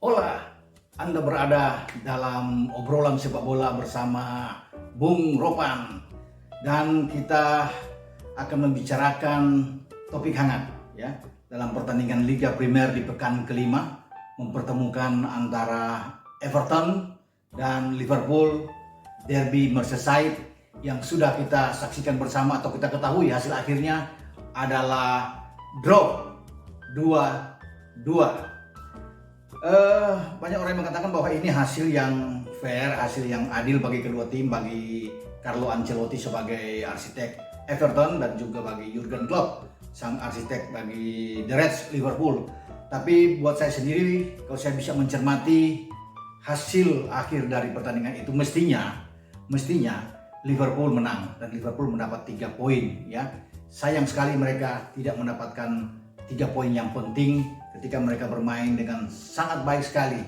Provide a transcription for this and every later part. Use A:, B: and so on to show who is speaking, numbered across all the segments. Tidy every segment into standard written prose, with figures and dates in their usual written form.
A: Hola, Anda berada dalam obrolan sepak bola bersama Bung Ropan dan kita akan membicarakan topik hangat ya dalam pertandingan Liga Primer di pekan kelima mempertemukan antara Everton dan Liverpool, derby Merseyside yang sudah kita saksikan bersama atau kita ketahui hasil akhirnya adalah draw 2-2. Banyak orang yang mengatakan bahwa ini hasil yang fair, hasil yang adil bagi kedua tim, bagi Carlo Ancelotti sebagai arsitek Everton dan juga bagi Jurgen Klopp sang arsitek bagi The Reds Liverpool. Tapi buat saya sendiri, kalau saya bisa mencermati hasil akhir dari pertandingan itu, mestinya Liverpool menang dan Liverpool mendapat 3 poin ya. Sayang sekali mereka tidak mendapatkan 3 poin yang penting ketika mereka bermain dengan sangat baik sekali.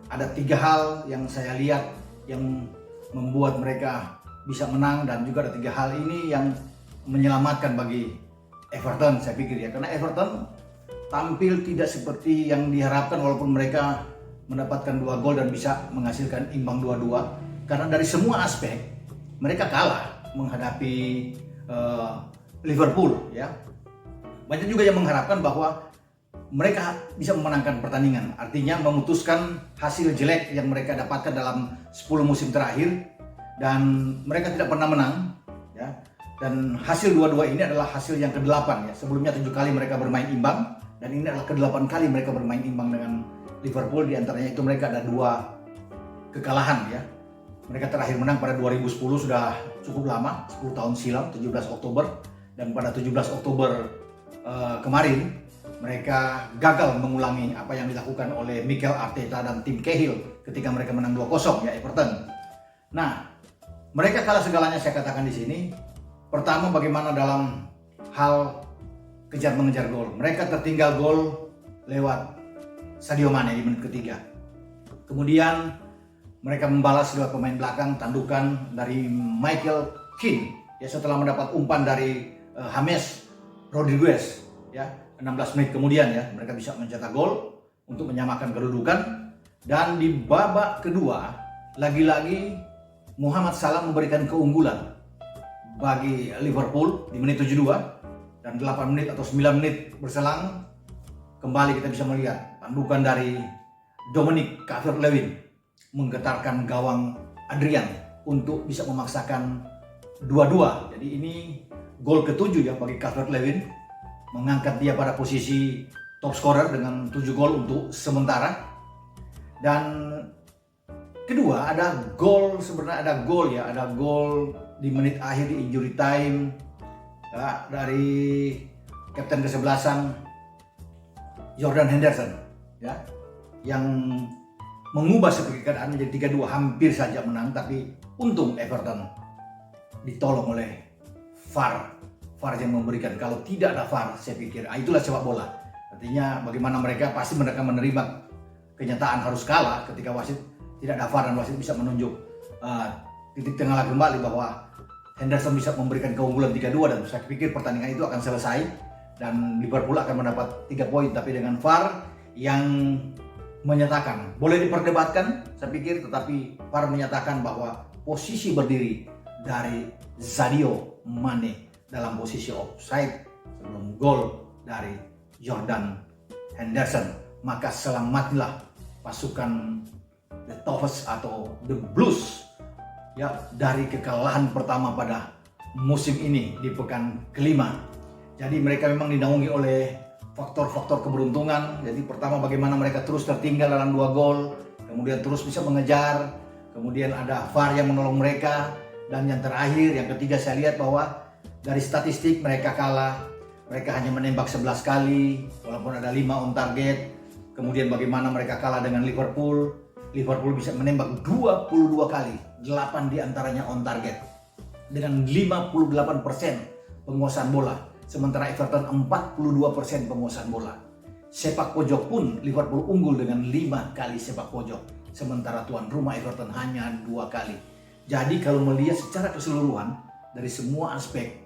A: Ada 3 hal yang saya lihat yang membuat mereka bisa menang, dan juga ada 3 hal ini yang menyelamatkan bagi Everton, saya pikir ya. Karena Everton tampil tidak seperti yang diharapkan walaupun mereka mendapatkan 2 gol dan bisa menghasilkan imbang 2-2. Karena dari semua aspek mereka kalah menghadapi Liverpool ya. Banyak juga yang mengharapkan bahwa mereka bisa memenangkan pertandingan, artinya memutuskan hasil jelek yang mereka dapatkan dalam 10 musim terakhir, dan mereka tidak pernah menang ya. Dan hasil 2-2 ini adalah hasil yang ke-8 ya. Sebelumnya 7 kali mereka bermain imbang, dan ini adalah ke-8 kali mereka bermain imbang dengan Liverpool. Di antaranya itu mereka ada 2 kekalahan ya. Mereka terakhir menang pada 2010, sudah cukup lama, 10 tahun silam, 17 Oktober. Dan pada 17 Oktober kemarin mereka gagal mengulangi apa yang dilakukan oleh Mikel Arteta dan tim Cahill ketika mereka menang 2-0 ya Everton. Nah, mereka kalah segalanya, saya katakan di sini. Pertama, bagaimana dalam hal kejar mengejar gol. Mereka tertinggal gol lewat Sadio Mane di menit ketiga. Kemudian mereka membalas lewat pemain belakang, tandukan dari Michael Keane ya, setelah mendapat umpan dari James Rodriguez ya. 16 menit kemudian ya, mereka bisa mencetak gol untuk menyamakan kedudukan. Dan di babak kedua, lagi-lagi Muhammad Salah memberikan keunggulan bagi Liverpool di menit 72. Dan 8 menit atau 9 menit berselang, kembali kita bisa melihat tandukan dari Dominic Calvert-Lewin menggetarkan gawang Adrian untuk bisa memaksakan 2-2. Jadi ini gol ke-7 ya bagi Calvert-Lewin, mengangkat dia pada posisi top scorer dengan 7 gol untuk sementara. Dan kedua, ada gol di menit akhir di injury time ya, dari kapten kesebelasan Jordan Henderson ya, yang mengubah keadaan menjadi 3-2, hampir saja menang. Tapi untung Everton ditolong oleh VAR yang memberikan. Kalau tidak ada VAR, saya pikir itulah sepak bola. Artinya bagaimana mereka pasti mereka menerima kenyataan harus kalah ketika wasit tidak ada VAR dan wasit bisa menunjuk titik tengah kembali bahwa Henderson bisa memberikan keunggulan 3-2, dan saya pikir pertandingan itu akan selesai dan Liverpool akan mendapat 3 poin. Tapi dengan VAR yang menyatakan, boleh diperdebatkan saya pikir, tetapi VAR menyatakan bahwa posisi berdiri dari Sadio Mane dalam posisi offside sebelum gol dari Jordan Henderson, maka selamatlah pasukan The Toffees atau The Blues ya dari kekalahan pertama pada musim ini di pekan kelima. Jadi mereka memang dinaungi oleh faktor-faktor keberuntungan. Jadi pertama, bagaimana mereka terus tertinggal dalam 2 gol, kemudian terus bisa mengejar, kemudian ada VAR yang menolong mereka, dan yang terakhir, yang ketiga, saya lihat bahwa dari statistik mereka kalah. Mereka hanya menembak 11 kali walaupun ada 5 on target. Kemudian bagaimana mereka kalah dengan Liverpool. Liverpool bisa menembak 22 kali, 8 diantaranya on target dengan 58% penguasaan bola. Sementara Everton 42% penguasaan bola. Sepak pojok pun Liverpool unggul dengan 5 kali sepak pojok, sementara tuan rumah Everton hanya 2 kali. Jadi kalau melihat secara keseluruhan dari semua aspek,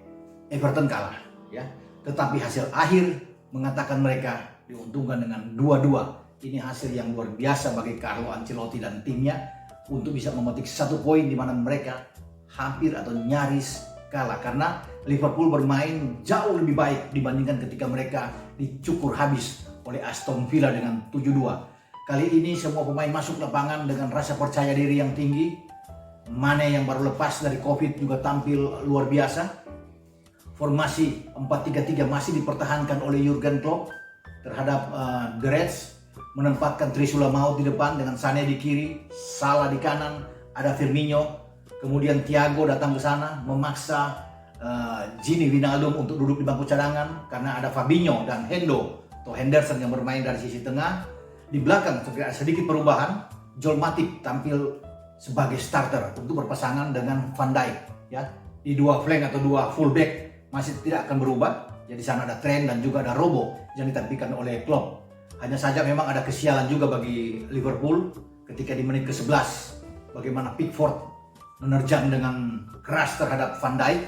A: Everton kalah ya. Tetapi hasil akhir mengatakan mereka diuntungkan dengan 2-2. ini hasil yang luar biasa bagi Carlo Ancelotti dan timnya untuk bisa memetik 1 poin di mana mereka hampir atau nyaris kalah karena Liverpool bermain jauh lebih baik dibandingkan ketika mereka dicukur habis oleh Aston Villa dengan 7-2. Kali ini semua pemain masuk lapangan dengan rasa percaya diri yang tinggi. Mane yang baru lepas dari Covid juga tampil luar biasa. Formasi 4-3-3 masih dipertahankan oleh Jurgen Klopp terhadap The Reds, menempatkan Trisula Maut di depan dengan Sané di kiri, Salah di kanan, ada Firmino, kemudian Thiago datang ke sana memaksa Gini Wijnaldum untuk duduk di bangku cadangan karena ada Fabinho dan Henderson yang bermain dari sisi tengah. Di belakang sedikit perubahan, Joel Matip tampil sebagai starter untuk berpasangan dengan Van Dijk ya. Di dua flank atau dua fullback masih tidak akan berubah. Jadi sana ada Trent dan juga ada Robo yang ditampilkan oleh Klopp. Hanya saja memang ada kesialan juga bagi Liverpool ketika di menit ke-11 bagaimana Pickford menerjang dengan keras terhadap Van Dijk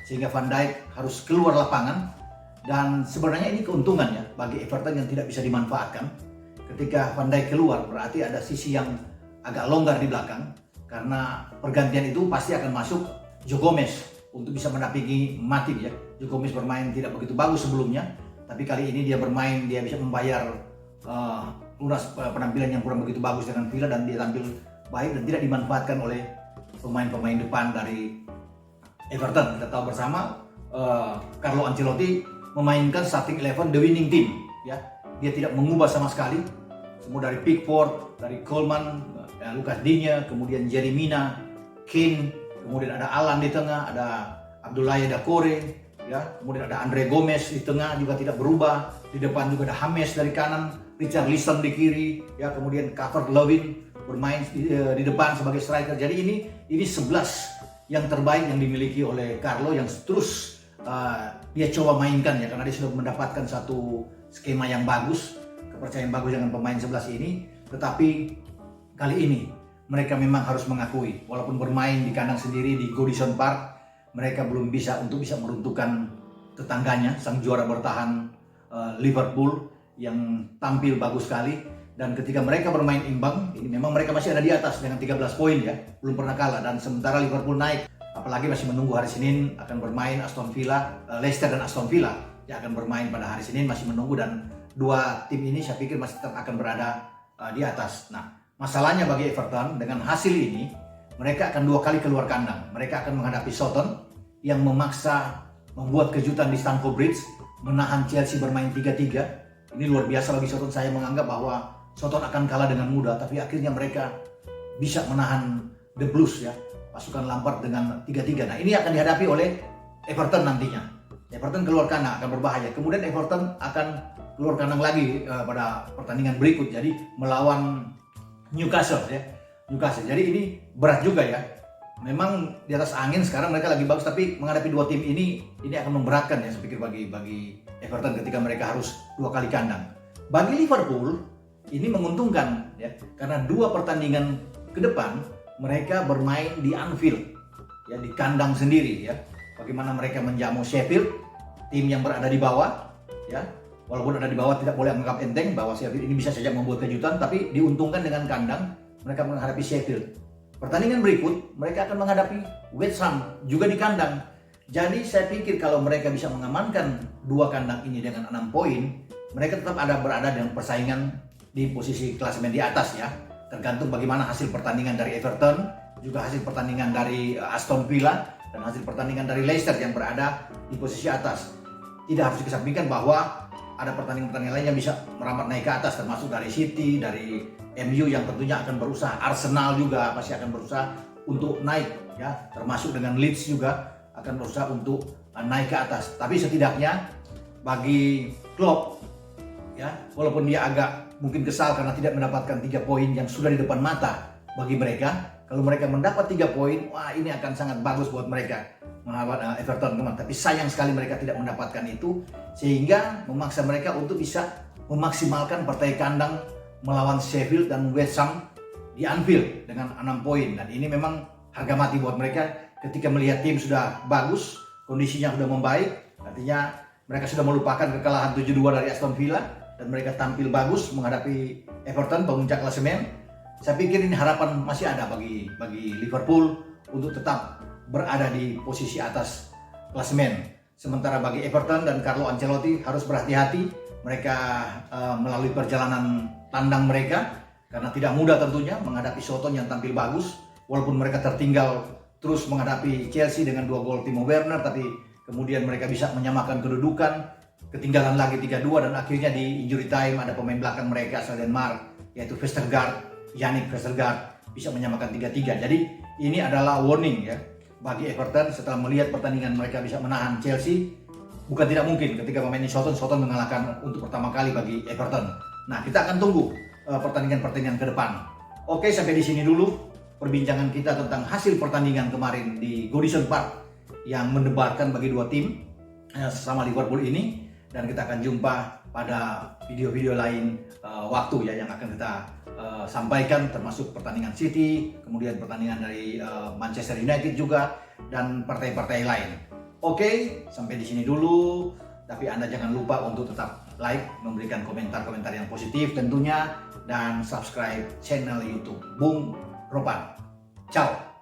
A: sehingga Van Dijk harus keluar lapangan. Dan sebenarnya ini keuntungan ya bagi Everton yang tidak bisa dimanfaatkan. Ketika Van Dijk keluar berarti ada sisi yang agak longgar di belakang karena pergantian itu pasti akan masuk Joe Gomez untuk bisa mendampingi Matip ya. Joe Gomez bermain tidak begitu bagus sebelumnya, tapi kali ini dia bermain, dia bisa membayar lunas penampilan yang kurang begitu bagus dengan Villa dan dia tampil baik dan tidak dimanfaatkan oleh pemain-pemain depan dari Everton. Kita tahu bersama Carlo Ancelotti memainkan starting 11 the winning team ya. Dia tidak mengubah sama sekali. Semua dari Pickford, dari Coleman, Lucas Digne, kemudian Yerry Mina, Kane, kemudian ada Alan di tengah, ada Abdoulaye Doucouré, ya, kemudian ada Andre Gomez di tengah juga tidak berubah. Di depan juga ada James dari kanan, Richarlison di kiri, ya, kemudian Calvert-Lewin bermain di depan sebagai striker. Jadi ini 11 yang terbaik yang dimiliki oleh Carlo yang terus dia coba mainkan ya karena dia sudah mendapatkan satu skema yang bagus, kepercayaan bagus dengan pemain 11 ini. Tetapi kali ini mereka memang harus mengakui walaupun bermain di kandang sendiri di Goodison Park, mereka belum bisa meruntuhkan tetangganya, sang juara bertahan Liverpool yang tampil bagus sekali. Dan ketika mereka bermain imbang, ini memang mereka masih ada di atas dengan 13 poin ya, belum pernah kalah. Dan sementara Liverpool naik, apalagi masih menunggu hari Senin akan bermain Leicester dan Aston Villa yang akan bermain pada hari Senin, masih menunggu. Dan dua tim ini saya pikir masih tetap akan berada di atas. Nah, masalahnya bagi Everton dengan hasil ini, mereka akan 2 kali keluar kandang. Mereka akan menghadapi Southampton yang memaksa membuat kejutan di Stamford Bridge, menahan Chelsea bermain 3-3. Ini luar biasa bagi Southampton. Saya menganggap bahwa Southampton akan kalah dengan mudah, tapi akhirnya mereka bisa menahan The Blues ya, pasukan Lampard dengan 3-3. Nah, ini akan dihadapi oleh Everton nantinya. Everton keluar kandang akan berbahaya. Kemudian Everton akan keluar kandang lagi pada pertandingan berikut, jadi melawan Newcastle ya. Jadi ini berat juga ya. Memang di atas angin sekarang mereka lagi bagus, tapi menghadapi 2 tim ini akan memberatkan ya saya pikir bagi Everton ketika mereka harus 2 kali kandang. Bagi Liverpool ini menguntungkan ya karena 2 pertandingan ke depan mereka bermain di Anfield ya, di kandang sendiri ya. Bagaimana mereka menjamu Sheffield, tim yang berada di bawah ya. Walaupun ada di bawah tidak boleh menganggap enteng bahwa Sheffield ini bisa saja membuat kejutan, tapi diuntungkan dengan kandang mereka menghadapi Sheffield. Pertandingan berikut mereka akan menghadapi West Ham juga di kandang. Jadi saya pikir kalau mereka bisa mengamankan 2 kandang ini dengan 6 poin, mereka tetap berada dalam persaingan di posisi klasemen di atas ya. Tergantung bagaimana hasil pertandingan dari Everton, juga hasil pertandingan dari Aston Villa, dan hasil pertandingan dari Leicester yang berada di posisi atas. Tidak harus dikesampingkan bahwa ada pertandingan-pertandingan lain yang bisa merambat naik ke atas, termasuk dari City, dari MU yang tentunya akan berusaha, Arsenal juga pasti akan berusaha untuk naik ya, termasuk dengan Leeds juga akan berusaha untuk naik ke atas. Tapi setidaknya bagi Klopp ya, walaupun dia agak mungkin kesal karena tidak mendapatkan 3 poin yang sudah di depan mata bagi mereka, kalau mereka mendapat 3 poin, wah ini akan sangat bagus buat mereka melawan Everton teman. Tapi sayang sekali mereka tidak mendapatkan itu, sehingga memaksa mereka untuk bisa memaksimalkan partai kandang melawan Sheffield dan West Ham di Anfield dengan 6 poin. Dan ini memang harga mati buat mereka ketika melihat tim sudah bagus, kondisinya sudah membaik, artinya mereka sudah melupakan kekalahan 7-2 dari Aston Villa. dan mereka tampil bagus menghadapi Everton pemuncak klasemen. Saya pikir ini harapan masih ada bagi Liverpool untuk tetap berada di posisi atas klasemen. Sementara bagi Everton dan Carlo Ancelotti harus berhati-hati. Mereka melalui perjalanan tandang mereka, karena tidak mudah tentunya menghadapi Soton yang tampil bagus. Walaupun mereka tertinggal terus menghadapi Chelsea dengan 2 gol Timo Werner, tapi kemudian mereka bisa menyamakan kedudukan, ketinggalan lagi 3-2, dan akhirnya di injury time ada pemain belakang mereka asal Denmark, yaitu Yannick Vestergaard, bisa menyamakan 3-3. Jadi ini adalah warning ya bagi Everton setelah melihat pertandingan mereka bisa menahan Chelsea. Bukan tidak mungkin ketika memaini Soton mengalahkan untuk pertama kali bagi Everton. Nah, kita akan tunggu pertandingan-pertandingan ke depan. Oke, sampai di sini dulu perbincangan kita tentang hasil pertandingan kemarin di Goodison Park yang mendebarkan bagi dua tim sesama Liverpool ini, dan kita akan jumpa pada video-video lain waktu ya yang akan kita sampaikan, termasuk pertandingan City, kemudian pertandingan dari Manchester United juga, dan partai-partai lain. Oke, sampai di sini dulu. Tapi Anda jangan lupa untuk tetap like, memberikan komentar-komentar yang positif tentunya, dan subscribe channel YouTube Bung Ropan. Ciao.